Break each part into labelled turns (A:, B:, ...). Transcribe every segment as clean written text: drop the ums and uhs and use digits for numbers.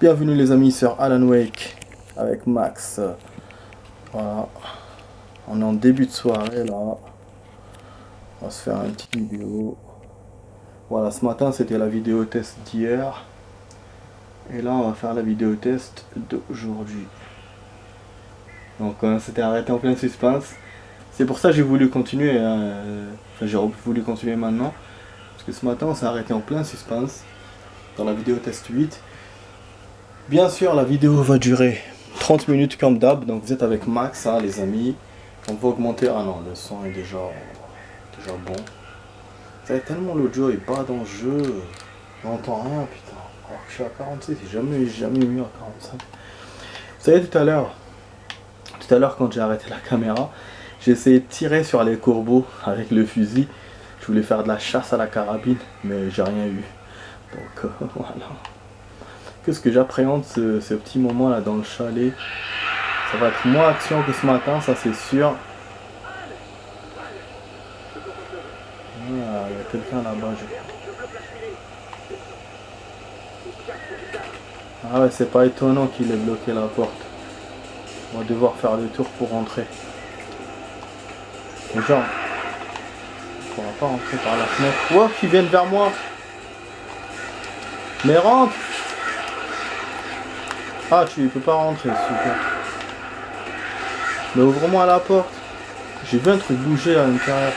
A: Bienvenue les amis sur Alan Wake avec Max. Voilà, on est en début de soirée là. On va se faire une petite vidéo. Voilà, ce matin c'était la vidéo test d'hier. Et là on va faire la vidéo test d'aujourd'hui. Donc on s'était arrêté en plein suspense. C'est pour ça que j'ai voulu continuer. Enfin j'ai voulu continuer maintenant. Parce que ce matin on s'est arrêté en plein suspense. Dans la vidéo test 8. Bien sûr, la vidéo va durer 30 minutes comme d'hab, donc vous êtes avec Max, hein, les amis. On va augmenter. Ah non, le son est déjà bon. Ça va tellement l'audio est pas dans le jeu. On n'entend rien, putain. Alors que je suis à 46, j'ai jamais mieux à 45. Vous savez, tout à l'heure, quand j'ai arrêté la caméra, j'ai essayé de tirer sur les corbeaux avec le fusil. Je voulais faire de la chasse à la carabine, mais j'ai rien eu. Donc voilà. Qu'est-ce que j'appréhende ce petit moment là dans le chalet. Ça va être moins action que ce matin, ça c'est sûr. Ah, il y a quelqu'un là-bas. Ah ouais, c'est pas étonnant qu'il ait bloqué la porte. On va devoir faire le tour pour rentrer. Mais genre, on pourra pas rentrer par la fenêtre. Wow, qu'ils viennent vers moi. Mais rentre. Ah, tu peux pas rentrer, super. Mais ouvre-moi la porte. J'ai vu un truc bouger à l'intérieur.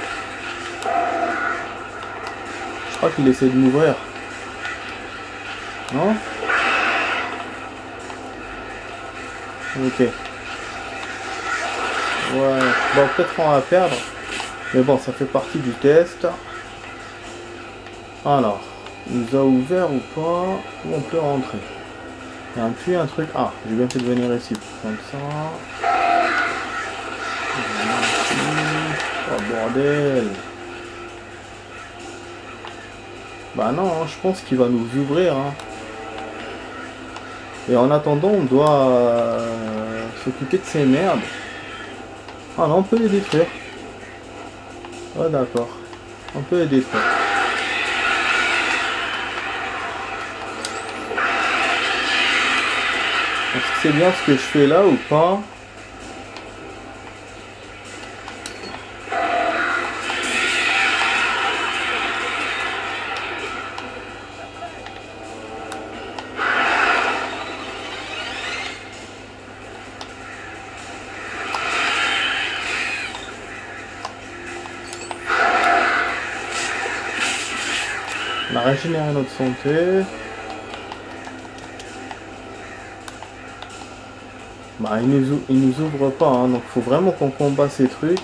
A: Je crois qu'il essaie de m'ouvrir. Non? Ok. Ouais. Bon, peut-être on va perdre. Mais bon, ça fait partie du test. Alors, il nous a ouvert ou pas? Où on peut rentrer? Il y a un truc. Ah, j'ai bien fait de venir ici. Comme ça. Oh bordel. Bah non, hein, je pense qu'il va nous ouvrir. Hein. Et en attendant, on doit s'occuper de ces merdes. Ah non, on peut les détruire. Oh d'accord. On peut les détruire. Est-ce que c'est bien ce que je fais là ou pas? On a régénéré notre santé. Bah il nous ouvre pas, hein, donc faut vraiment qu'on combat ces trucs.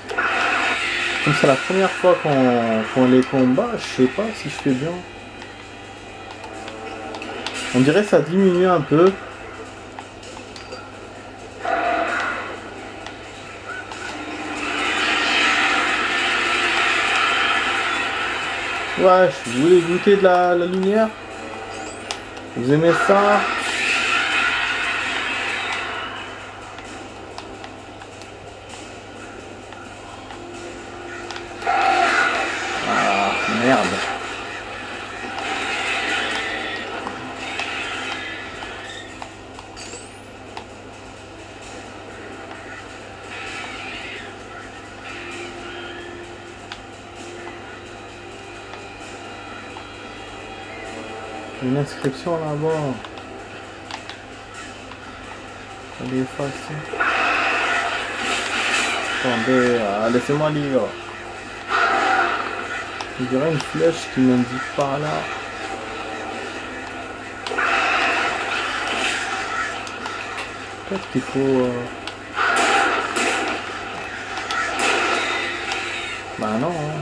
A: Comme c'est la première fois qu'on les combat, je sais pas si je fais bien. On dirait que ça diminue un peu. Ouais, vous voulez goûter de la lumière? Vous aimez ça? Ah, merde. Une inscription là-bas. Elle est effacer. Attendez, laissez-moi lire. Il y dirait une flèche qui m'indique par là. Peut-être qu'il faut... Bah non. Hein.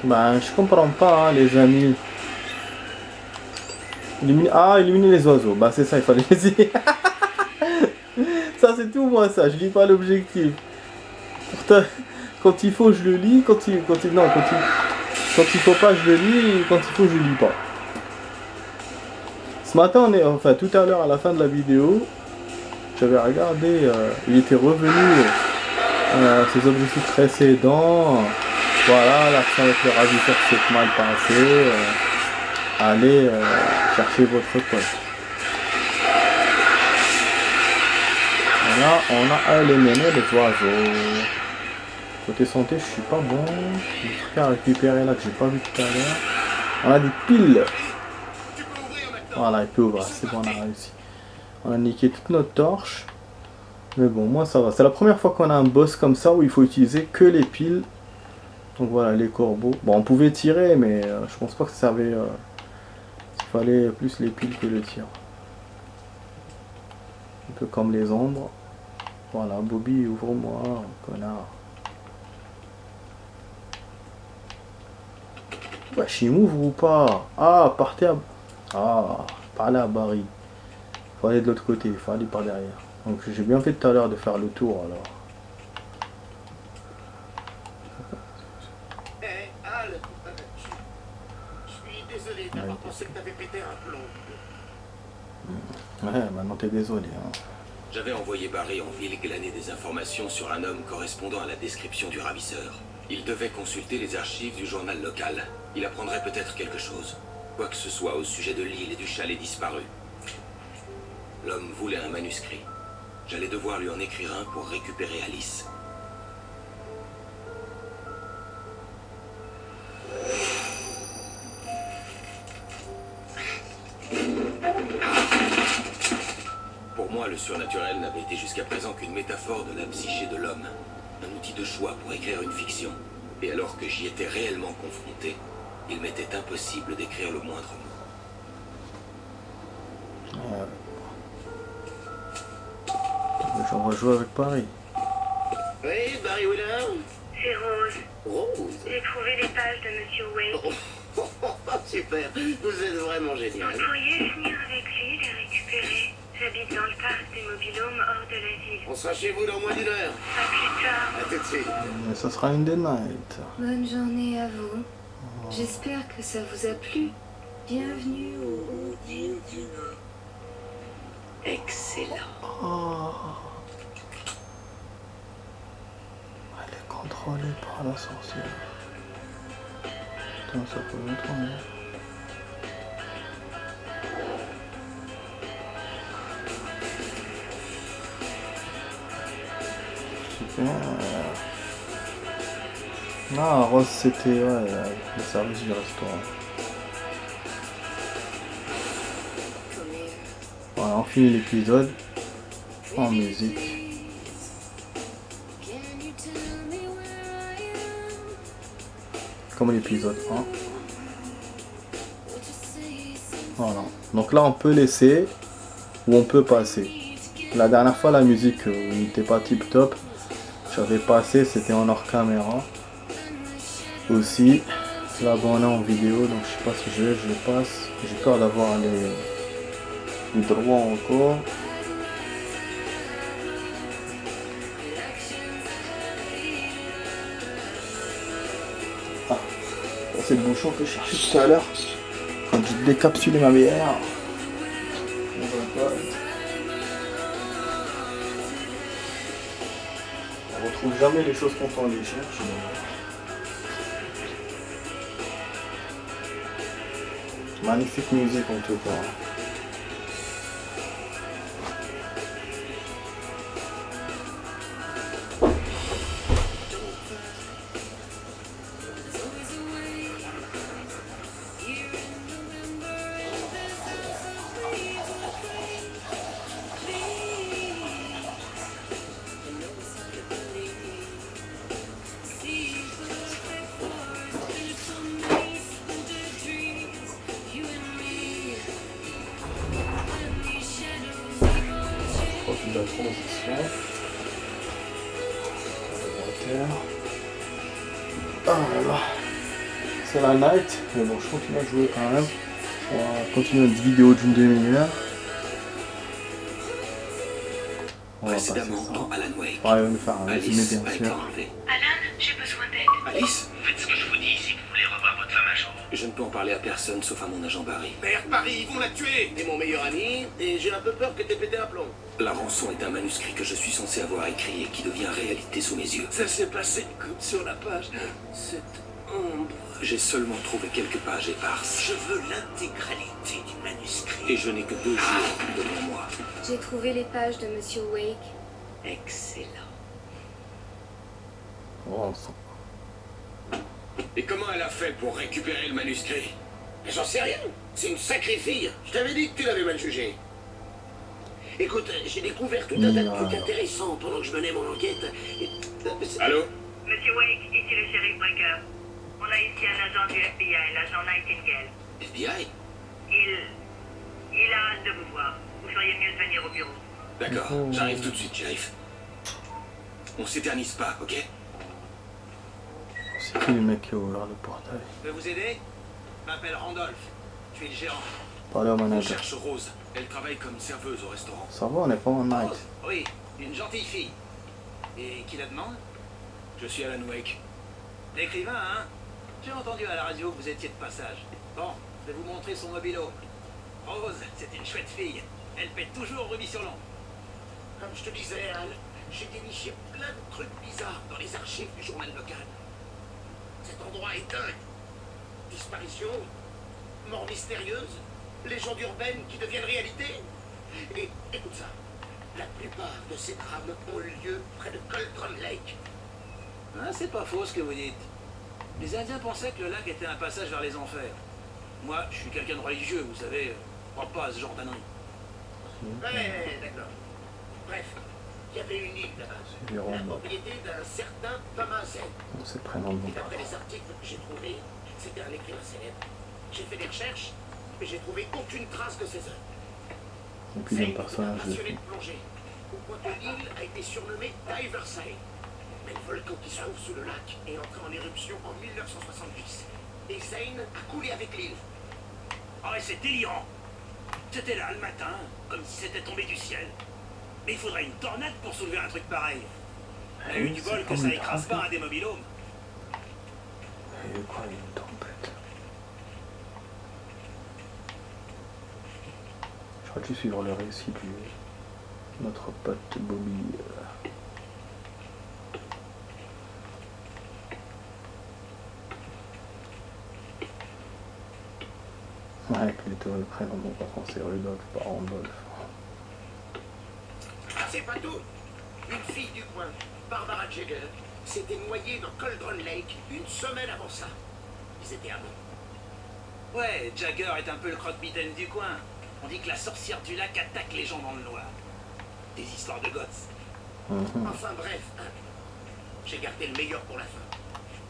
A: Bah je comprends pas hein, les amis. Éliminer les oiseaux. Bah c'est ça, il fallait les dire. Ça c'est tout moi ça, je lis pas l'objectif. Pourtant, quand il faut je le lis, quand il faut pas je le lis, quand il faut je lis pas. Ce matin enfin tout à l'heure à la fin de la vidéo, j'avais regardé, il était revenu ses objectifs précédents. Voilà, l'action avec le ravisseur s'est mal passé. allez chercher votre pote. Là, on a éliminé les oiseaux. Côté santé, je suis pas bon. Des trucs à récupérer là que j'ai pas vu tout à l'heure. On a des piles. Voilà, il peut ouvrir. C'est bon, on a réussi. On a niqué toutes nos torches. Mais bon, moi ça va. C'est la première fois qu'on a un boss comme ça où il faut utiliser que les piles. Donc voilà, les corbeaux. Bon, on pouvait tirer, mais je pense pas que ça servait. Il fallait plus les piles que le tir. Un peu comme les ombres. Voilà, Bobby, ouvre-moi, connard. Wesh, il m'ouvre ou pas? Ah, partez à... Ah, par là, Barry. Faut aller de l'autre côté, il faut aller par derrière. Donc j'ai bien fait tout à l'heure de faire le tour, alors.
B: Hey, Al, je suis désolé d'avoir pensé que t'avais pété un plomb.
A: Ouais, maintenant t'es désolé, hein.
C: J'avais envoyé Barry en ville glaner des informations sur un homme correspondant à la description du ravisseur. Il devait consulter les archives du journal local. Il apprendrait peut-être quelque chose. Quoi que ce soit au sujet de l'île et du chalet disparu. L'homme voulait un manuscrit. J'allais devoir lui en écrire un pour récupérer Alice. Pour moi, le surnaturel n'avait été jusqu'à présent qu'une métaphore de la psyché de l'homme. Un outil de choix pour écrire une fiction. Et alors que j'y étais réellement confronté, il m'était impossible d'écrire le moindre mot.
A: J'en rejoue avec Paris.
B: Oui, Barry Wheeler.
D: C'est Rose.
B: Rose.
D: J'ai trouvé les pages de Monsieur Wake.
B: Super, vous êtes vraiment
D: Vous
B: génial.
D: pourriez venir avec lui les récupérer. J'habite dans le parc des mobilhomes hors de la ville.
B: On sera chez vous dans moins d'une heure.
D: À plus tard.
B: À tout de suite.
A: Mais ça sera une des night.
E: Bonne journée à vous. J'espère que ça vous a plu. Bienvenue au Dieu du Nord.
B: Excellent.
A: Oh. Elle est contrôlée par la sorcière. Putain, ça peut être mieux. Super. Ah, Rose, c'était le service du restaurant. Voilà, on finit l'épisode en musique. Comme l'épisode 1. Voilà. Donc là, on peut laisser ou on peut passer. La dernière fois, la musique n'était pas tip top. J'avais passé, c'était en hors caméra. Aussi, là, bon, on est en vidéo, donc je sais pas si je passe. J'ai peur d'avoir les droits encore. Ah, c'est le bouchon que je cherchais tout à l'heure quand j'ai décapsulé ma bière. On retrouve jamais les choses quand on les cherche. Magnifique musique en tout cas. Profil de la transition. Ah là là. C'est la night, mais bon, je continue à jouer quand même. On va continuer notre vidéo d'une demi-heure. On va passer ça.
C: Précédemment dans Alan Wake.
A: Ouais, on va nous faire un résumé
C: Alice
A: bien
C: a été
A: sûr.
C: enlevée.
D: Alan, j'ai besoin d'aide.
C: Alice,
F: Faites ce que je vous dis si vous voulez revoir votre femme à jour.
C: je ne peux en parler à personne sauf à mon agent Barry.
B: Merde, Barry, ils vont la tuer. T'es mon meilleur ami et j'ai un peu peur que t'aies pété un plomb.
C: La rançon est un manuscrit que je suis censé avoir écrit et qui devient réalité sous mes yeux.
B: Ça s'est passé comme sur la page. Cette ombre
C: J'ai seulement trouvé quelques pages éparses.
B: Je veux l'intégralité du manuscrit.
C: Et je n'ai que 2 jours devant moi.
E: J'ai trouvé les pages de Monsieur Wake.
B: Excellent.
A: Oh, on sent.
C: Et comment elle a fait pour récupérer le manuscrit?
B: Mais j'en sais rien. C'est une sacrée fille. Je t'avais dit que tu l'avais mal jugée. Écoute, j'ai découvert tout un tas de trucs intéressants pendant que je menais mon enquête.
C: Allô?
D: Monsieur Wake, ici le shérif Breaker. On a ici un agent du FBI, l'agent Nightingale.
C: FBI?
D: Il a hâte de vous voir. Vous feriez mieux de venir au bureau.
C: D'accord, j'arrive tout de suite, shérif. On s'éternise pas, ok?
A: C'est qui le mec qui a ouvert le portail?
G: Je peux vous aider? Je m'appelle Randolph. Je suis le gérant.
A: Parlez au
C: On
A: manager.
C: cherche Rose. Elle travaille comme serveuse au restaurant.
A: Ça va, on n'est pas en night.
G: Rose? Oui, une gentille fille. Et qui la demande?
C: Je suis Alan Wake.
G: L'écrivain, hein? J'ai entendu à la radio que vous étiez de passage. Bon, je vais vous montrer son mobilo. Rose, c'est une chouette fille. Elle pète toujours rubis sur l'ombre.
B: Comme je te disais, Al, j'ai déniché plein de trucs bizarres dans les archives du journal local. Cet endroit est dingue. Disparition, mort mystérieuse, légendes urbaines qui deviennent réalité. Et écoute ça, la plupart de ces drames ont eu lieu près de Cauldron Lake.
G: Hein, c'est pas faux ce que vous dites. Les Indiens pensaient que le lac était un passage vers les enfers. Moi, je suis quelqu'un de religieux, vous savez, je crois pas à ce genre d'annerie.
B: Ouais, d'accord. Bref, il y avait une île là-bas,
A: C'est les
B: la
A: ronds.
B: propriété d'un certain Thomas Zen.
A: C'est le prénom de mon
B: Et
A: père.
B: d'après les articles que j'ai trouvés, c'était un écrivain célèbre. J'ai fait des recherches, mais j'ai trouvé aucune trace de ses œuvres.
A: Et puis
B: Zen
A: le
B: était un
A: personnage de
B: passionné de plongée. Au point que l'île a été surnommée Diverside. Mais le volcan qui se trouve sous le lac est entré en éruption en 1970. Et Zane a coulé avec l'île.
F: Ah ouais, c'est délirant. C'était là le matin, comme si c'était tombé du ciel. Mais il faudrait une tornade pour soulever un truc pareil. On a eu du bol que ça écrase pas un des mobilhomes.
A: Et quoi, il y a une tempête? J'aurais dû suivre le récit de notre pote Bobby. Ouais, puis les théories prennent en bon passant, c'est Rudolph, pas Randolph.
B: C'est pas tout. Une fille du coin, Barbara Jagger, s'était noyée dans Cauldron Lake une semaine avant ça. Ils étaient amants.
G: Ouais, Jagger est un peu le croque-mitaine du coin. On dit que la sorcière du lac attaque les gens dans le noir. Des histoires de goths.
B: Enfin bref, hein, j'ai gardé le meilleur pour la fin.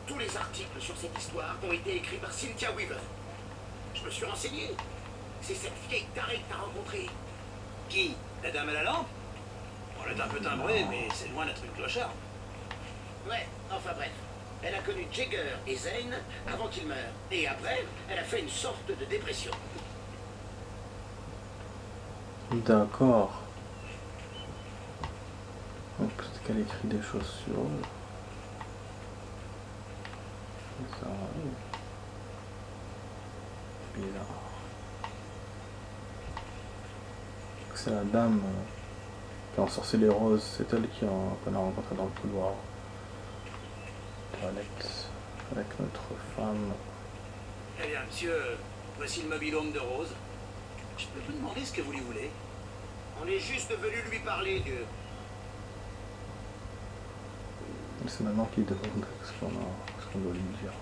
B: Tous les articles sur cette histoire ont été écrits par Cynthia Weaver. Je me suis renseigné. C'est cette vieille tarée que t'as rencontrée.
G: Qui? La dame à la lampe? Bon, elle est un peu timbrée, mais c'est loin d'être une clochard.
B: Ouais, enfin bref. Elle a connu Jagger et Zane avant qu'ils meurent. Et après, elle a fait une sorte de dépression.
A: D'accord. Donc peut-être qu'elle écrit des choses sur eux. Ça arrive. Bizarre. C'est la dame qui a ensorcelé les roses, c'est elle qu'on a rencontrée dans le couloir. Toilette avec notre femme.
G: Eh bien, monsieur, voici le mobilhome de Rose. Je peux vous demander ce que vous lui voulez?
B: On est juste venu lui parler, Dieu.
A: C'est maintenant qu'il demande ce qu'on doit lui dire.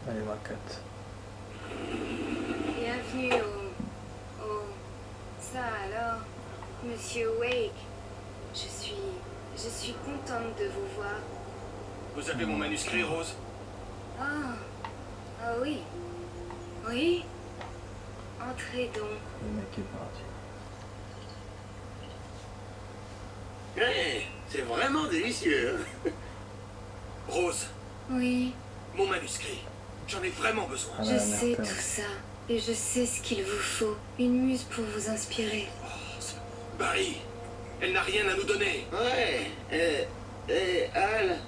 A: Allez, ma cat.
E: Bienvenue au... Ça alors, Monsieur Wake. Je suis contente de vous voir.
C: Vous avez mon manuscrit, Rose?
E: Ah, ah oui. Oui. Entrez donc.
A: Le mec est parti.
B: Ouais, c'est vraiment délicieux.
C: Rose,
E: Oui,
C: mon manuscrit. J'en ai vraiment besoin.
A: Ah,
E: je
A: la
E: sais
A: merde.
E: tout ça. Et je sais ce qu'il vous faut. Une muse pour vous inspirer.
C: Barry, elle n'a rien à nous donner.
B: Ouais, Al...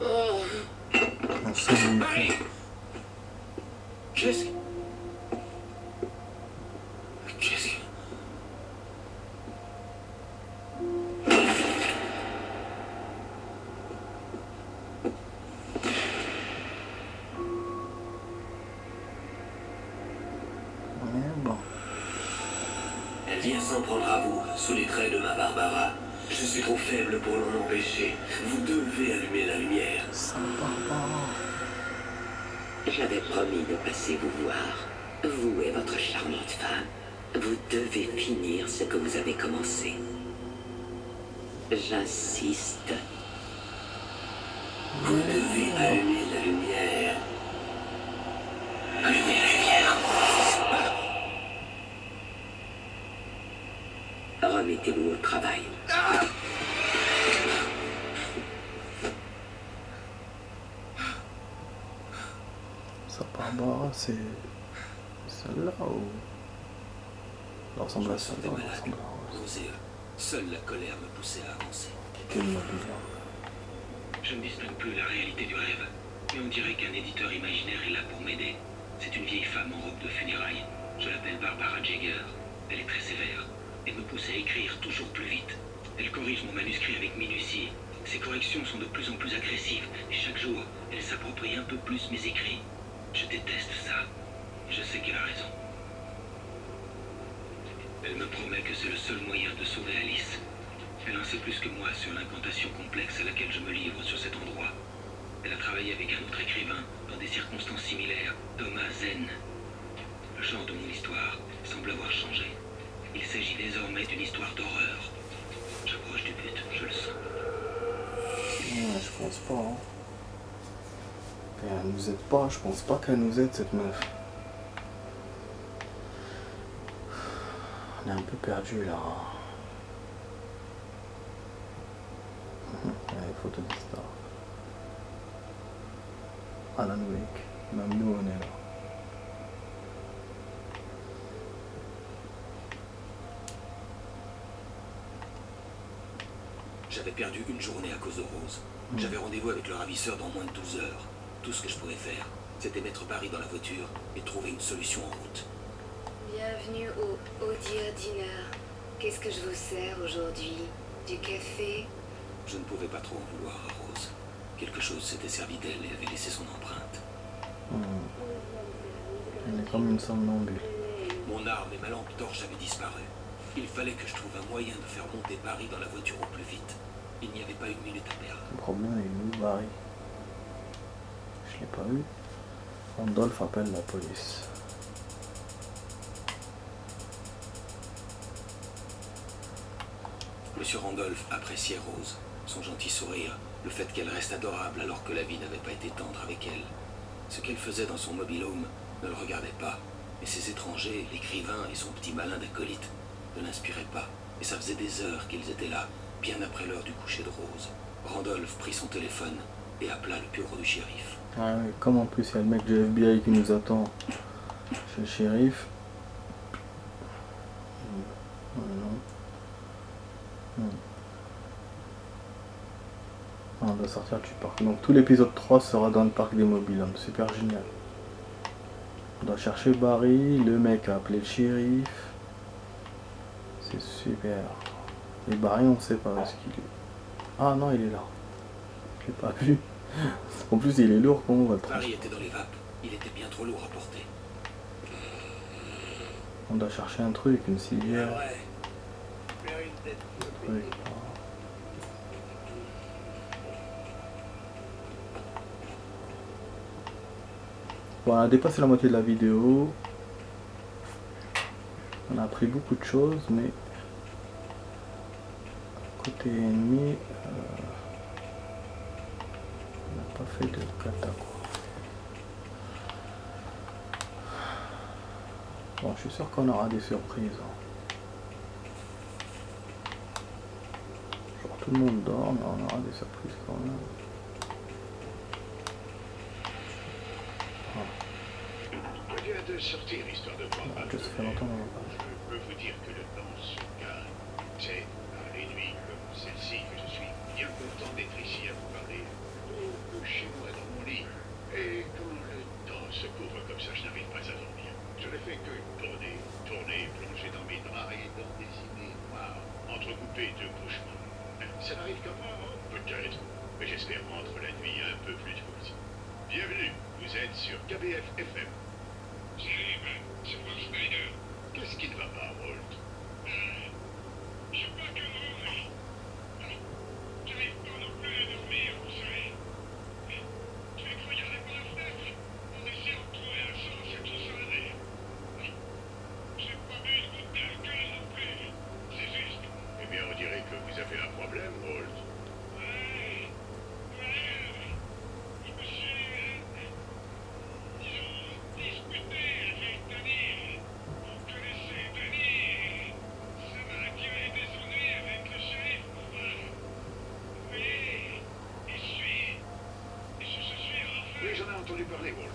B: Oh...
A: On sait où il
C: Barry! Qu'est-ce que... Elle vient s'en prendre à vous, sous les traits de ma Barbara. Je suis trop faible pour l'en empêcher. Vous devez allumer la lumière.
A: Ça Barbara.
H: J'avais promis de passer vous voir. Vous et votre charmante femme. Vous devez finir ce que vous avez commencé. J'insiste.
C: Vous devez allumer la lumière. Allumez la lumière.
H: Remettez-vous au travail.
A: Ça Barbara, c'est celle-là ou... Elle ressemble à celle-là, elle ressemble à...
C: Nauséeux. Seule la colère me poussait à avancer.
A: Quel mobile.
C: Je ne distingue plus la réalité du rêve, mais on dirait qu'un éditeur imaginaire est là pour m'aider. C'est une vieille femme en robe de funérailles. Je l'appelle Barbara Jagger. Elle est très sévère. Elle me pousse à écrire toujours plus vite. Elle corrige mon manuscrit avec minutie. Ses corrections sont de plus en plus agressives, et chaque jour, elle s'approprie un peu plus mes écrits. Je déteste ça. Je sais qu'elle a raison. Elle me promet que c'est le seul moyen de sauver Alice. Elle en sait plus que moi sur l'incantation complexe à laquelle je me livre sur cet endroit. Elle a travaillé avec un autre écrivain dans des circonstances similaires, Thomas Zen. Le genre de mon histoire semble avoir changé. Il s'agit désormais d'une histoire d'horreur. J'approche du but, je le sens.
A: Ouais, je pense pas. Hein. Et elle nous aide pas, je pense pas qu'elle nous aide cette meuf. On est un peu perdu là. Ouais, photo de star. Alan Wake. Même nous on est là.
C: J'avais perdu une journée à cause de Rose. J'avais rendez-vous avec le ravisseur dans moins de 12 heures. Tout ce que je pouvais faire, c'était mettre Barry dans la voiture et trouver une solution en route.
E: Bienvenue au Oh Dear Dinner. Qu'est-ce que je vous sers aujourd'hui? Du café?
C: Je ne pouvais pas trop en vouloir à Rose. Quelque chose s'était servi d'elle et avait laissé son empreinte.
A: Elle est comme une somnambule.
C: Mon arme et ma lampe torche avaient disparu. Il fallait que je trouve un moyen de faire monter Barry dans la voiture au plus vite. Il n'y avait pas une minute à perdre.
A: Le problème est où, Barry? Je l'ai pas vu. Randolph appelle la police.
C: Monsieur Randolph appréciait Rose, son gentil sourire, le fait qu'elle reste adorable alors que la vie n'avait pas été tendre avec elle. Ce qu'elle faisait dans son mobil-home ne le regardait pas, et ses étrangers, l'écrivain et son petit malin d'acolyte, ne l'inspiraient pas, et ça faisait des heures qu'ils étaient là, bien après l'heure du coucher de Rose. Randolph prit son téléphone et appela le bureau du shérif.
A: Ah oui, comme en plus il y a le mec du FBI qui nous attend chez le shérif. On doit sortir du parc. Donc tout l'épisode 3 sera dans le parc des mobil-hommes. Super génial. On doit chercher Barry, le mec a appelé le shérif. C'est super. Et Barry on sait pas où est-ce qu'il est. Ah non il est là. Je l'ai pas vu. En plus il est lourd, comment on va le
C: Barry
A: transporter?
C: était dans les vapes, il était bien trop lourd à porter.
A: On doit chercher un truc, une civière.
F: Ouais. Faire une tête.
A: Oui. Bon, on a dépassé la moitié de la vidéo. On a appris beaucoup de choses, mais côté ennemi, on n'a pas fait de cata quoi. Bon, je suis sûr qu'on aura des surprises. Genre tout le monde dort, mais on aura des surprises quand même.
B: Je viens de sortir, histoire de voir un
A: Ça fait longtemps qu'on en parle.
B: Je peux vous dire que le temps se calme. C'est dans les nuits comme celle-ci que je suis bien content d'être ici à vous parler. Chez moi dans mon lit. Et quand le temps se couvre comme ça, je n'arrive pas à dormir. Je ne fais que tourner, plonger dans mes draps et dans des idées noires, entrecoupées de cauchemars. Ça n'arrive qu'à moi, hein, peut-être, mais j'espère rendre la nuit un peu plus douce. Bienvenue, vous êtes sur KBF FM. C'est Walt Schneider. Qu'est-ce qui ne va pas, Walt? parler, Walt.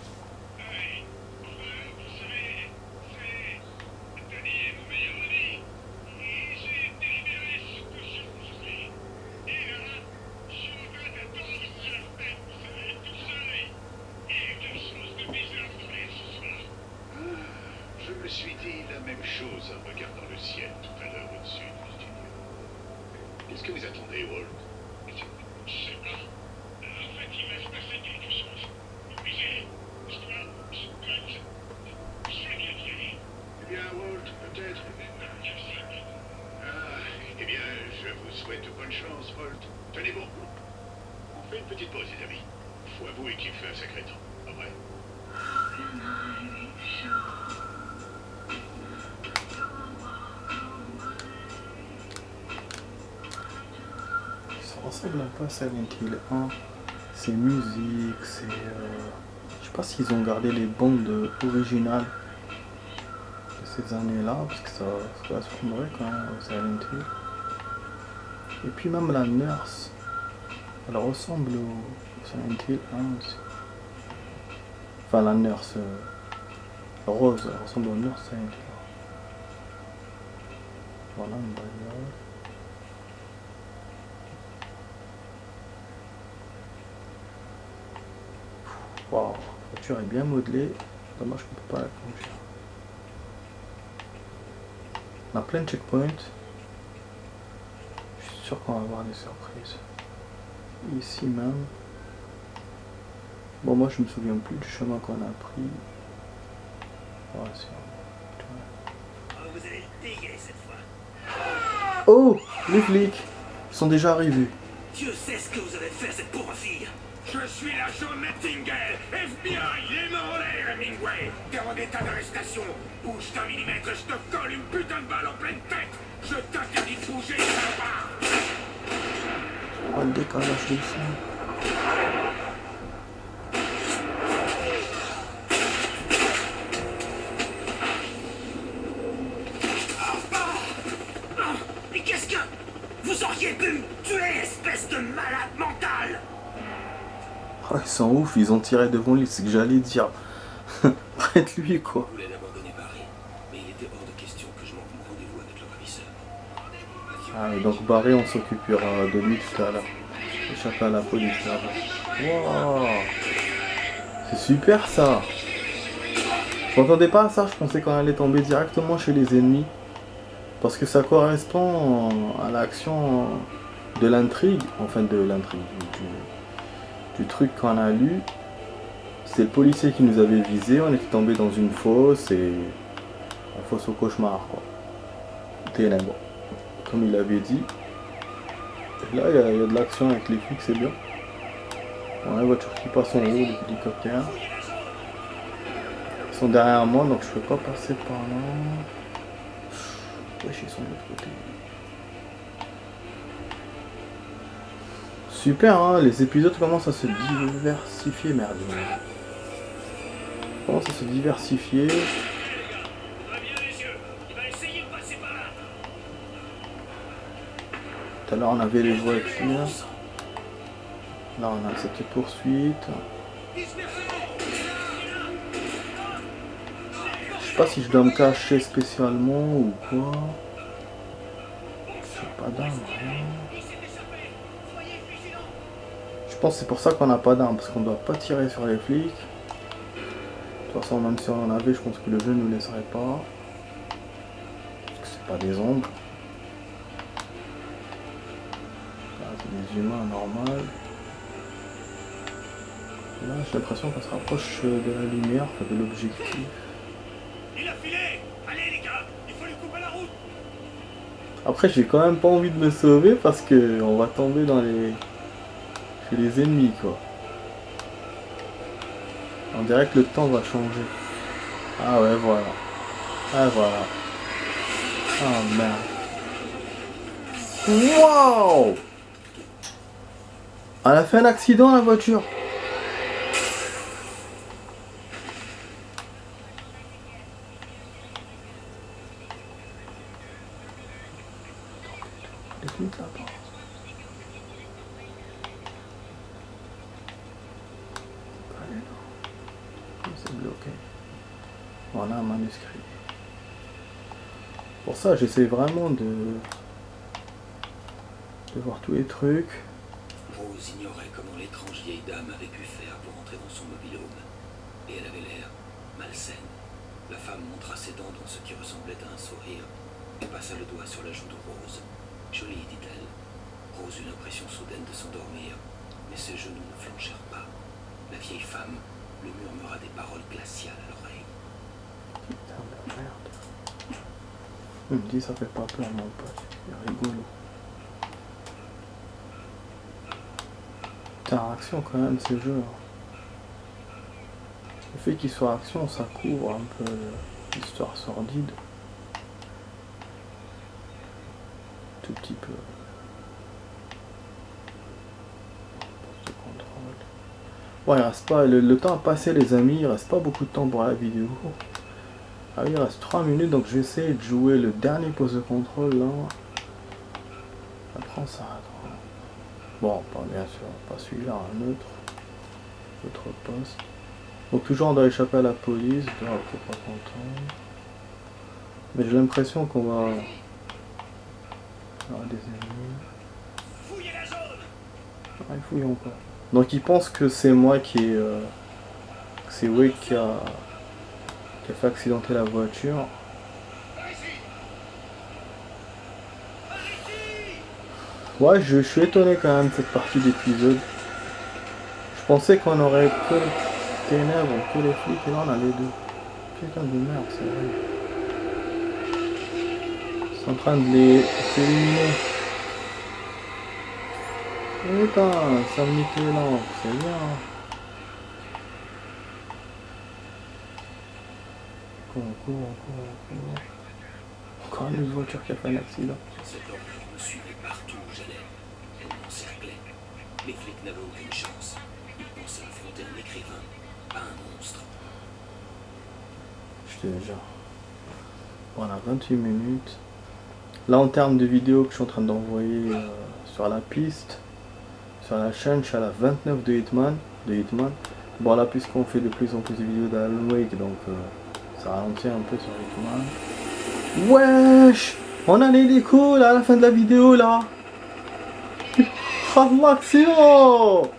B: Je me suis dit la même chose en regardant le ciel tout à l'heure au-dessus du studio. Qu'est-ce que vous attendez, Walt? Je sais pas. En fait, il va se passer quelque chose. Mais je dois bien dire. Eh bien, Walt, peut-être. Ah, eh bien, je vous souhaite bonne chance, Walt. Tenez bon. On fait une petite pause, les amis. Faut avouer qu'il fait un sacré temps, pas vrai?
A: Ça ressemble un peu à Silent Hill 1. C'est musique, c'est... Je sais pas s'ils ont gardé les bandes originales de ces années-là, parce que ça correspondrait quand même à Silent Hill. Et puis même la nurse, elle ressemble au Silent Hill 1 aussi. Enfin la nurse Rose, elle ressemble au nurse Silent Hill. Voilà une bagnole. Waouh, la voiture est bien modelée. Dommage qu'on peut pas la conduire. On a plein de checkpoints. Je suis sûr qu'on va avoir des surprises. Ici même. Bon, moi je me souviens plus du chemin qu'on a pris. Ouais, c'est...
F: Oh, vous allez le payer cette fois.
A: Oh, les flics, ils sont déjà arrivés.
F: Dieu sait ce que vous avez fait à cette pauvre fille.
B: Je suis l'agent Nightingale, FBI, les mains en l'air, Hemingway. T'es en état d'arrestation. Bouge d'un millimètre, je te colle une putain de balle en pleine tête. Je t'interdis de bouger, salopard.
A: Oh, le décalage du son.
F: Mais qu'est-ce que... Vous auriez pu me tuer, espèce de malade mental.
A: Oh, ils sont ouf, ils ont tiré devant lui, c'est ce que j'allais dire. Prête lui quoi.
C: Je voulais d'abandonner Barry, mais il était hors de question que je manque mon rendez-vous avec le ravisseur.
A: Ah, et donc Barry, on s'occupera de lui tout à l'heure. Échapper à la police là-bas. Wow. C'est super ça. Je m'attendais pas à ça, je pensais qu'on allait tomber directement chez les ennemis. Parce que ça correspond à l'action de l'intrigue, enfin de l'intrigue, du truc qu'on a lu. C'est le policier qui nous avait visé, on était tombé dans une fosse et... une fosse au cauchemar quoi. Ténèbres, comme il avait dit. Et là il y a de l'action avec les flics, c'est bien. Ouais, la voiture qui passe en haut, les hélicoptères. Ils sont derrière moi donc je peux pas passer par là. Wesh, ils sont de l'autre côté. Super, hein, les épisodes commencent à se diversifier, merde. Commencent à se diversifier. Tout à l'heure on avait les voitures. Là on a cette poursuite. Je sais pas si je dois me cacher spécialement ou quoi. J'ai pas d'arme, rien. Je pense que c'est pour ça qu'on n'a pas d'arme, parce qu'on doit pas tirer sur les flics. De toute façon, même si on en avait, je pense que le jeu ne nous laisserait pas. Parce que c'est pas des ombres. Là, c'est des humains normaux. Là, j'ai l'impression qu'on se rapproche de la lumière, enfin de l'objectif.
F: Il a filé. Allez les gars, il faut lui couper la route.
A: Après, j'ai quand même pas envie de me sauver parce que on va tomber dans les... chez les ennemis, quoi. On dirait que le temps va changer. Ah ouais, voilà. Ah voilà. Ah merde. Wow! Elle a fait un accident, la voiture. Les flics là-bas. Allez, là. ok. Voilà un manuscrit. Pour ça, j'essaie vraiment de voir tous les trucs.
C: Rose ignorait comment l'étrange vieille dame avait pu faire pour entrer dans son mobil-home. Et elle avait l'air malsaine. La femme montra ses dents dans ce qui ressemblait à un sourire et passa le doigt sur la joue de Rose. Jolie, dit-elle. Rose eut l'impression soudaine de s'endormir, mais ses genoux ne flanchèrent pas. La vieille femme lui murmura des paroles glaciales à l'oreille.
A: Putain de merde. Il me dit ça fait pas peur mon pote. Il est rigolo. Putain, action quand même ces jeux. Le fait qu'il soit action, ça couvre un peu l'histoire sordide. Tout petit peu. Poste de contrôle. Ouais, il reste pas. Le temps a passé les amis, il reste pas beaucoup de temps pour la vidéo. Ah oui, il reste 3 minutes, donc je vais essayer de jouer le dernier poste de contrôle là. Après on s'arrête. Bon, pas bien sûr, pas celui-là, un autre. Autre poste. Donc toujours on doit échapper à la police, donc faut pas content. Mais j'ai l'impression qu'on va avoir des ennemis.
F: Fouillez la zone.
A: Ah, ils fouillent encore. Donc ils pensent que c'est moi qui ai... que c'est Wake qui a fait accidenter la voiture. Ouais, je suis étonné quand même de cette partie d'épisode. Je pensais qu'on aurait que les ténèbres, que les flics, et là on a les deux. Putain de merde, c'est vrai. Ils sont en train de les éliminer. Putain, ça me nique les lampes, c'est bien. Cours. Encore une voiture qui a fait un accident.
C: Cette horreur me suivait partout où j'allais. Elle m'encerclait. Les flics n'avaient aucune chance. Ils pensaient affronter un écrivain, pas un monstre.
A: Je te jure. Voilà, 28 minutes. Là, en termes de vidéos que je suis en train d'envoyer sur la piste, sur la chaîne, je suis à la 29 de Hitman. Bon, là, puisqu'on fait de plus en plus de vidéos d'Alan Wake, donc ça ralentit un peu sur Hitman. Wesh! On a l'hélico là à la fin de la vidéo là! Oh l'action!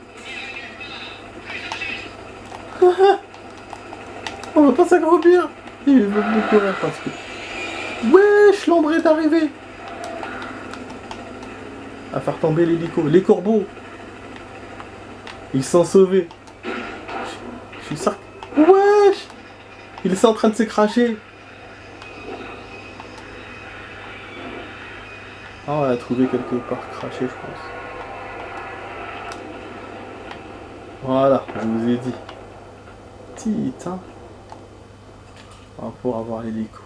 A: On va pas s'accroupir! Il veut plus courir parce que... Wesh! L'ombre est arrivé! À faire tomber l'hélico. Les corbeaux! Ils sont sauvés! Je suis certain... Wesh! Ils sont en train de se cracher! Ah, on l'a trouvé quelque part craché, je pense. Voilà, je vous ai dit. Titan. On va pouvoir avoir l'hélico.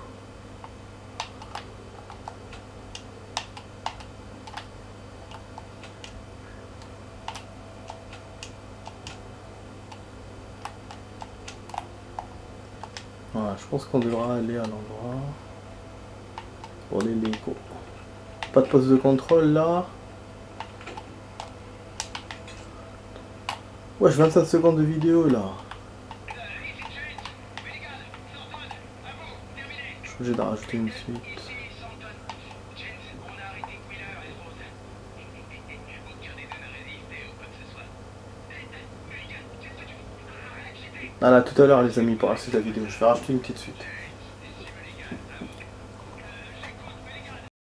A: Voilà, je pense qu'on devra aller à l'endroit pour l'hélico. Pas de poste de contrôle là. Ouais, j'ai 25 secondes de vidéo là. Je suis obligé d'en rajouter une suite. Voilà, tout à l'heure les amis pour la suite de la vidéo. Je vais rajouter une petite suite.